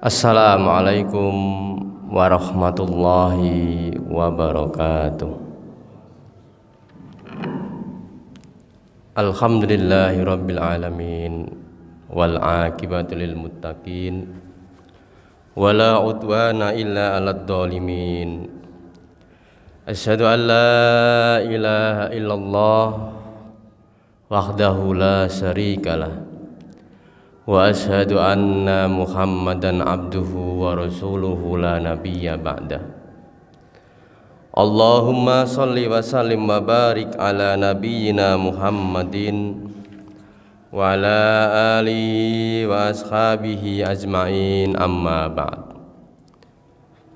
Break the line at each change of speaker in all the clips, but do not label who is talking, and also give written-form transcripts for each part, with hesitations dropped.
Assalamualaikum warahmatullahi wabarakatuh. Alhamdulillahi rabbil alamin wal aqibatu lil muttaqin wala udwana illa 'alad dhalimin. Asyhadu an la ilaha illallah wahdahu la syarikalah wa asyhadu anna Muhammadan abduhu wa rasuluhu la nabiyya ba'da. Allahumma shalli wa sallim wa barik ala nabiyyina Muhammadin wa ala alihi wa ashabihi ajma'in, amma ba'd.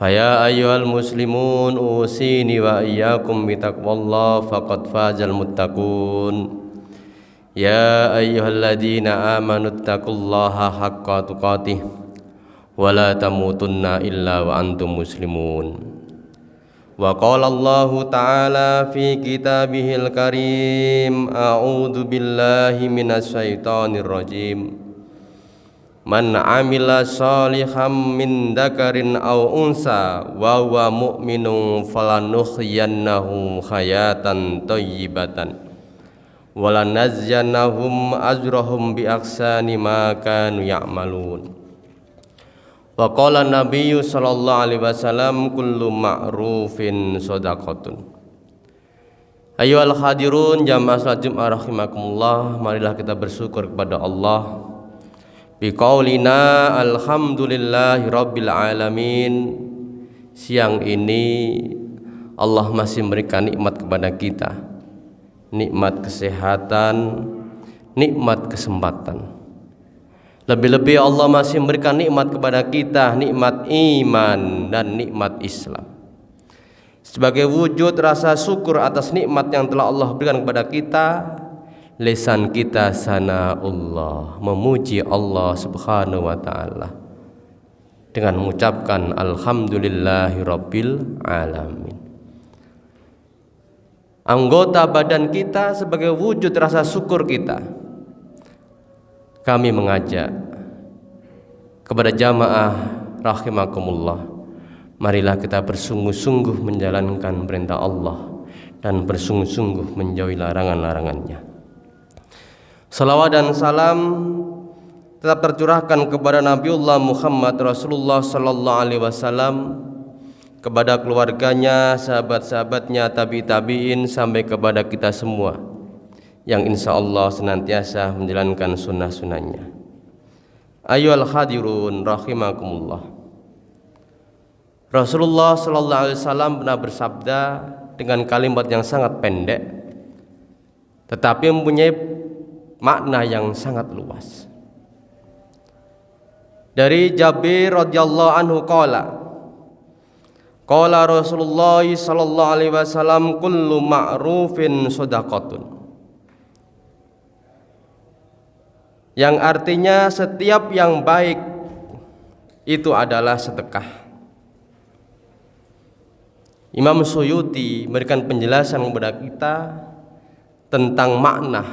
Faya ayyuhal muslimun usini wa iyyakum bitaqwallah faqad fazal muttaqun. Ya ayyuhalladzina amanu taqullaha haqqa tuqatih wa la tamutunna illa wa antum muslimun. Wa qala Allahu ta'ala fi kitabihil karim, a'udzu billahi minasy syaithanir rajim. Man 'amila shalihan min dzakarin aw unsa wa huwa mu'minun falanuhyiyannahu hayatan thayyibatan walanazyanahum ajrahum bi ahsani ma kanu ya'malun. Wa qala nabiyyu sallallahu alaihi wasallam kullu ma'rufin shadaqatun. Ayyuhal hadirun jamaah salat Jumat rahimakumullah, marilah kita bersyukur kepada Allah biqaulina alhamdulillahi rabbil alamin. Siang ini Allah masih memberikan nikmat kepada kita, nikmat kesehatan, nikmat kesempatan. Lebih-lebih Allah masih memberikan nikmat kepada kita, nikmat iman dan nikmat Islam. Sebagai wujud rasa syukur atas nikmat yang telah Allah berikan kepada kita, lisan kita sana'ullah, memuji Allah subhanahu wa ta'ala dengan mengucapkan alhamdulillahi rabbil alamin. Anggota badan kita sebagai wujud rasa syukur kita. Kami mengajak kepada jamaah rahimakumullah, marilah kita bersungguh-sungguh menjalankan perintah Allah dan bersungguh-sungguh menjauhi larangan-larangannya. Salawat dan salam tetap tercurahkan kepada Nabiullah Muhammad Rasulullah sallallahu alaihi wasallam, kepada keluarganya, sahabat-sahabatnya, tabi'in sampai kepada kita semua yang insya Allah senantiasa menjalankan sunnah-sunnahnya. Ayyuhal hadirun rahimakumullah. Rasulullah sallallahu alaihi wasallam pernah bersabda dengan kalimat yang sangat pendek tetapi mempunyai makna yang sangat luas. Dari Jabir radhiyallahu anhu qala Rasulullah sallallahu alaihi wasallam kullu ma'rufin shadaqatun, yang artinya setiap yang baik itu adalah sedekah. Imam Suyuti memberikan penjelasan kepada kita tentang makna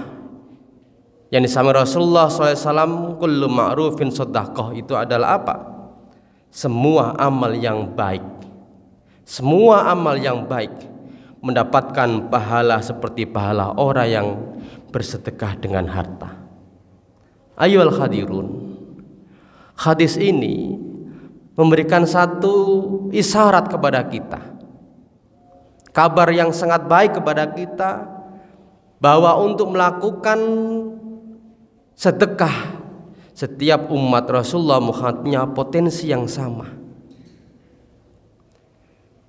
yang disampaikan Rasulullah SAW, kullu ma'rufin shadaqah itu adalah apa? Semua amal yang baik, semua amal yang baik mendapatkan pahala seperti pahala orang yang bersedekah dengan harta. Ayyuhal hadirun, hadis ini memberikan satu isyarat kepada kita, kabar yang sangat baik kepada kita, bahwa untuk melakukan sedekah setiap umat Rasulullah Muhammad punya potensi yang sama.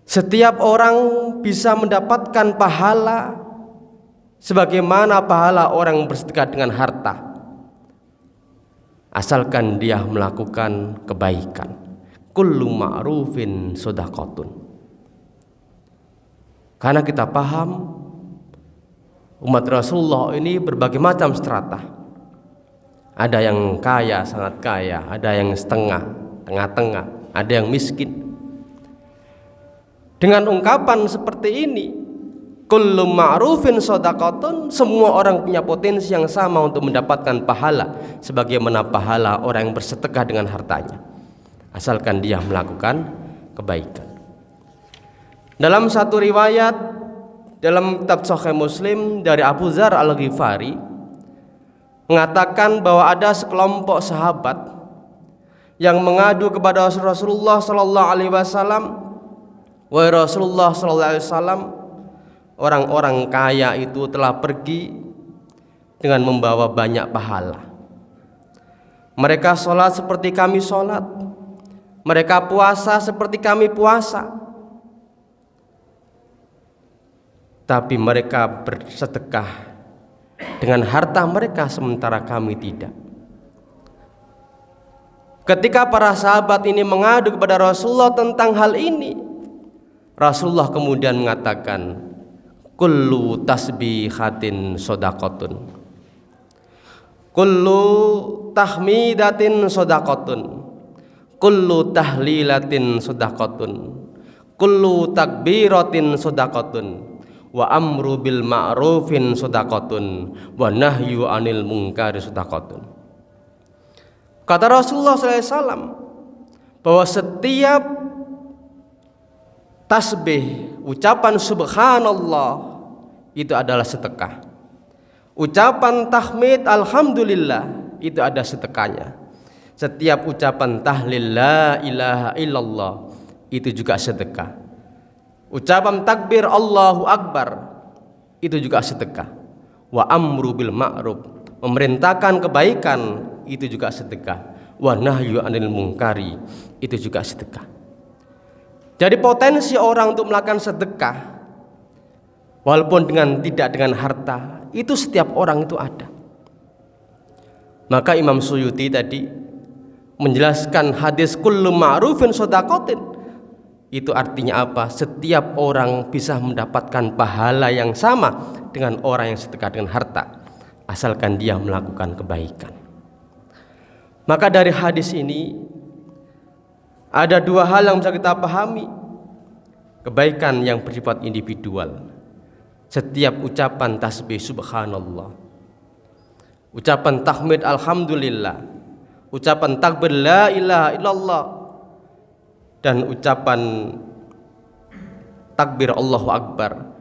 Setiap orang bisa mendapatkan pahala sebagaimana pahala orang bersedekah dengan harta, asalkan dia melakukan kebaikan. Kullu ma'rufin shadaqatun. Karena kita paham umat Rasulullah ini berbagai macam strata. Ada yang kaya, sangat kaya, ada yang setengah, tengah-tengah, ada yang miskin. Dengan ungkapan seperti ini, kullu ma'rufin shadaqatun, semua orang punya potensi yang sama untuk mendapatkan pahala sebagaimana pahala orang yang bersedekah dengan hartanya. asalkan dia melakukan kebaikan. Dalam satu riwayat dalam kitab Sahih Muslim dari Abu Dzar Al-Ghifari mengatakan bahwa ada sekelompok sahabat yang mengadu kepada Rasulullah sallallahu alaihi wasallam, "Wahai Rasulullah sallallahu alaihi wasallam, orang-orang kaya itu telah pergi dengan membawa banyak pahala. Mereka sholat seperti kami sholat, mereka puasa seperti kami puasa, tapi mereka bersedekah dengan harta mereka sementara kami tidak." Ketika para sahabat ini mengadu kepada Rasulullah tentang hal ini, Rasulullah kemudian mengatakan, "Kullu tasbihatin shadaqatun, kullu tahmidatin shadaqatun, kullu tahlilatin shadaqatun, kullu takbiratin shadaqatun, wa amru bil ma'rufin shadaqatun, wa nahyu anil munkari shadaqatun." Kata Rasulullah SAW bahwa setiap tasbih, ucapan subhanallah itu adalah sedekah. Ucapan tahmid alhamdulillah itu ada sedekahnya. Setiap ucapan tahlil la ilaha illallah itu juga sedekah. Ucapan takbir Allahu Akbar itu juga sedekah. Wa amru bil ma'ruf, memerintahkan kebaikan itu juga sedekah. Wa nahyu anil munkari itu juga sedekah. Jadi potensi orang untuk melakukan sedekah walaupun tidak dengan harta, itu setiap orang itu ada. Maka Imam Suyuti tadi menjelaskan hadis kullu ma'rufin shadaqatin, itu artinya apa? Setiap orang bisa mendapatkan pahala yang sama dengan orang yang sedekah dengan harta, asalkan dia melakukan kebaikan. Maka dari hadis ini ada dua hal yang bisa kita pahami. Kebaikan yang bersifat individual, setiap ucapan tasbih subhanallah, ucapan tahmid alhamdulillah, ucapan takbir la ilaha illallah, dan ucapan takbir Allahu Akbar,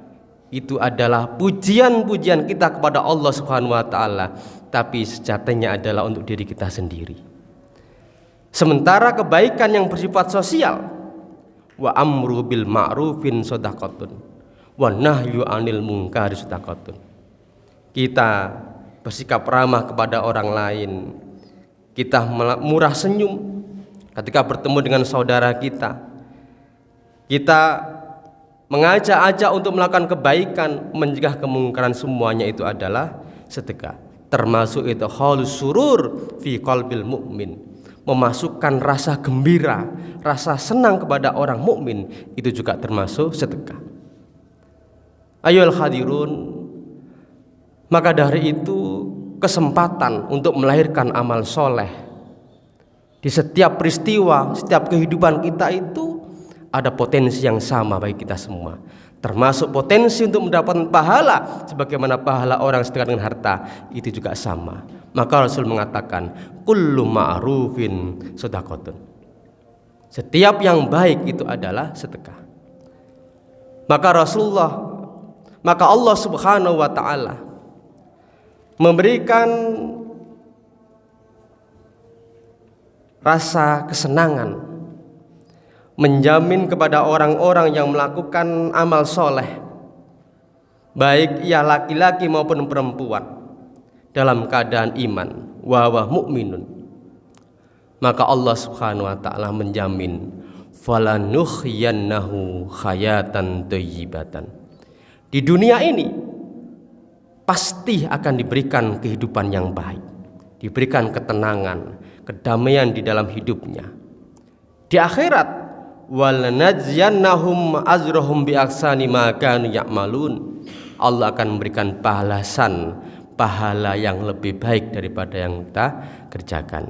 itu adalah pujian-pujian kita kepada Allah Subhanahu wa taala, tapi sejatinya adalah untuk diri kita sendiri. Sementara kebaikan yang bersifat sosial, wa amru bil ma'rufin shadaqatun, wa nahyu anil munkari shadaqatun, kita bersikap ramah kepada orang lain, kita murah senyum ketika bertemu dengan saudara kita, kita mengajak-ajak untuk melakukan kebaikan, mencegah kemungkaran, semuanya itu adalah sedekah. Termasuk itu khalus surur fi qalbil mu'min, memasukkan rasa gembira, rasa senang kepada orang mukmin, itu juga termasuk sedekah. Ayoul hadirun, maka dari itu kesempatan untuk melahirkan amal soleh di setiap peristiwa, setiap kehidupan kita itu ada potensi yang sama bagi kita semua, termasuk potensi untuk mendapatkan pahala sebagaimana pahala orang sedekah dengan harta, itu juga sama. Maka Rasul mengatakan kullu ma'rufin shadaqatun, setiap yang baik itu adalah sedekah. Maka Allah Subhanahu wa taala memberikan rasa kesenangan, menjamin kepada orang-orang yang melakukan amal soleh, baik ia laki-laki maupun perempuan, dalam keadaan iman, wa mu'minun. Maka Allah Subhanahu wa taala menjamin falanuhyiyannahu hayatan thayyibatan, di dunia ini pasti akan diberikan kehidupan yang baik, diberikan ketenangan, kedamaian di dalam hidupnya. Di akhirat walanajziyannahum ajrahum bi ahsani ma kanu ya'malun, Allah akan memberikan pahala yang lebih baik daripada yang kita kerjakan.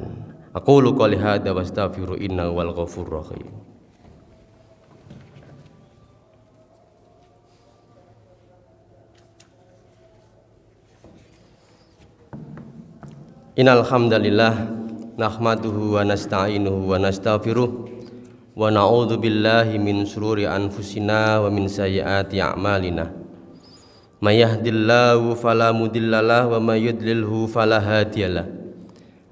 Aqulu qouli hadza wa astaghfiru innahu wal ghafurur rahim. Innal hamdalillah nahmaduhu wa nasta'inuhu wa nastaghfiruh wa na'udzu billahi min shururi anfusina wa min sayyiati a'malina. May yahdihillahu fala mudhillalah wa may yudlilhu fala hadiyalah.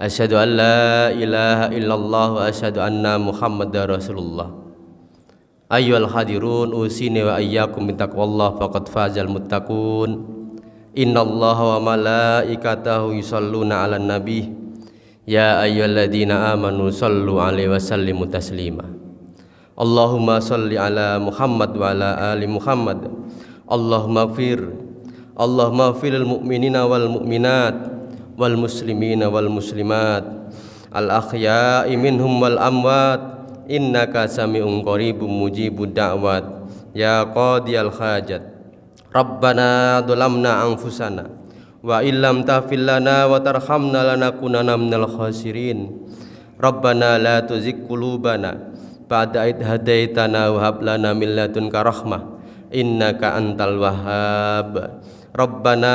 Asyhadu an la ilaha illallah wa asyhadu anna Muhammadar Rasulullah. Ayyuhal hadirun usini wa iyyakum bittaqwallah faqad fazal muttaqun. Innallaha wa malaikatahu yusholluna 'alan nabi ya ayyuhalladzina amanu shallu 'alaihi wa sallimu taslima. Allahumma shalli 'ala Muhammad wa 'ala ali Muhammad. Allahumma ighfir lil mu'minina wal mu'minat wal muslimina wal muslimat al ahya'i minhum wal amwat innaka sami'un qaribun mujibud da'wat ya qadiyal hajat. Rabbana dzalamna anfusana wa illam taghfir lana wa tarhamna lanakunanna minal khasirin. Rabbana la tuzigh qulubana ba'da idh hadaitana wa hab lana min ladunka rahmah innaka antal wahhab. Rabbana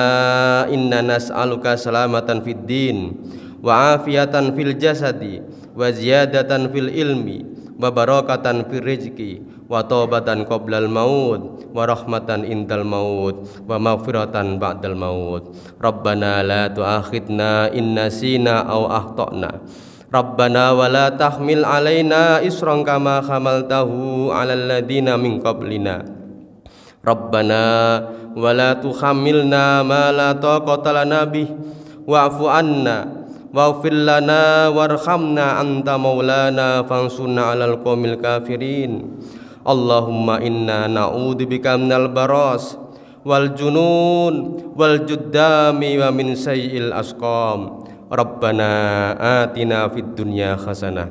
inna nas'aluka salamatan fid din wa afiyatan fil jasadi wa ziyadatan fil ilmi wa barakatan fil rizqi wa taubatan qoblal maut wa rahmatan indal maut wa maghfiratan ba'dal maut. Rabbana la tu'akhidna in nasina aw akhtana. Rabbana wa la tahmil alaina isran kama hamaltahu 'alal ladzina min qablina. Rabbana wa la tuhammilna ma la taqata lana bih wa'fu anna waghfir lana warhamna anta maulana fansurna 'alal qaumil kafirin. Allahumma inna na'udzubika minal baras wal junun wal juddami wa min sayyi'il asqam. Rabbana atina fid dunya hasanah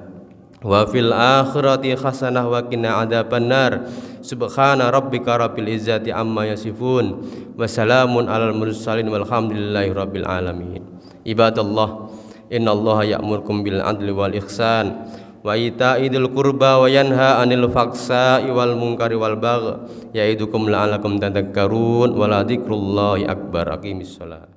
wa fil akhirati hasanah wa qina adzabannar. Subhana rabbika rabbil izzati amma yasifun wa salamun alal mursalin walhamdulillahi rabbil alamin. Ibadallah, innallaha ya'murukum bil adli wal ihsan wa ita'idil qurba wa yanha 'anil fahsya'i wal munkari wal baghi ya'idukum la'allakum tadhakkarun wa la dzikrullahi akbar. Aqimissalah.